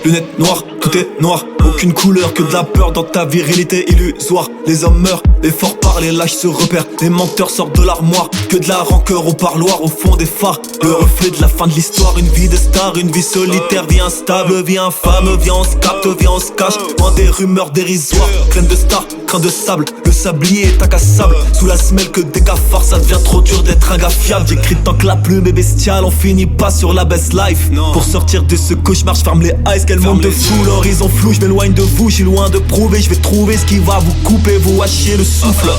lunettes noires, tout est noir. Aucune couleur que de la peur dans ta virilité illusoire. Les hommes meurent, les forts parlent, les lâches se repèrent. Les menteurs sortent de l'armoire, que de la rancœur au parloir, au fond des phares. Le reflet de la fin de l'histoire, une vie de star, une vie solitaire, vie instable, vie infâme. Viens on se capte, viens on se cache, loin des rumeurs dérisoires. Graines de star, grain de sable, le sablier est incassable. Sous la semelle que des cafards, ça devient trop dur d'être un gars fiable. J'écris tant que la plume est bestiale, on finit pas sur la best life. Pour sortir de ce cauchemar, je ferme les eyes, quel monde de fou. L'horizon flou, je m'éloigne de vous, j'suis loin de prouver. Je vais trouver ce qui va vous couper, vous hacher le souffle.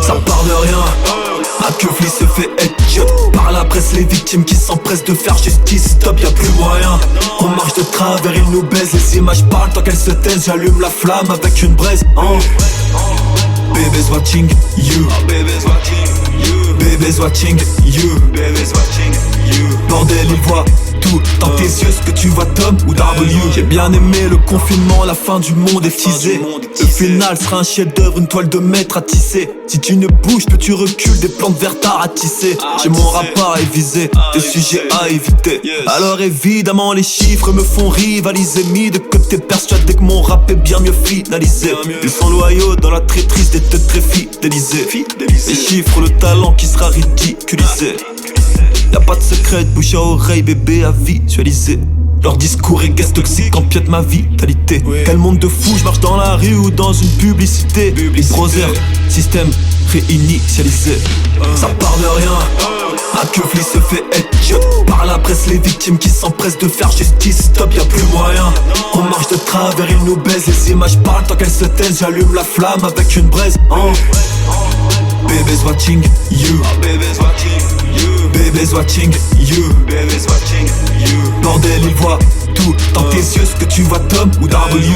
Ça part de rien, un keufli se fait headshot. Par la presse, les victimes qui s'empressent de faire justice. Stop, y'a plus moyen, on marche de travers, ils nous baisent. Les images parlent tant qu'elles se taisent, j'allume la flamme avec une braise. Baby's watching you, baby's watching you, baby's watching you, baby's watching you. Bordel, il voit tout dans tes yeux, ce que tu vois Tom ou W. J'ai bien aimé le confinement, la fin du monde est teasée. Le final sera un chef d'œuvre, une toile de maître à tisser. Si tu ne bouges que tu recules, des plantes vertes à ratisser. J'ai mon rapport à viser, des sujets à éviter. Alors évidemment les chiffres me font rivaliser. Mis de côté persuadé que mon rap est bien mieux finalisé. Ils sont loyaux dans la traîtrise des têtes très fidélisées. Les chiffres, le talent qui sera ridiculisé. Y'a pas de secret, de bouche à oreille, bébé à visualiser. Leur discours est gaz toxique, empiète ma vitalité. Quel monde de fou, je marche dans la rue ou dans une publicité. Brother, système réinitialisé. Ça part de rien, un keufli se fait headshot. Par la presse, les victimes qui s'empressent de faire justice. Stop, y'a plus moyen, on marche de travers, ils nous baisent. Les images parlent tant qu'elles se taisent, j'allume la flamme avec une braise. Baby's watching you, baby's watching you, baby's watching you, baby's watching you. Bordel, il voit tout dans tes yeux, ce que tu vois Tom ou W.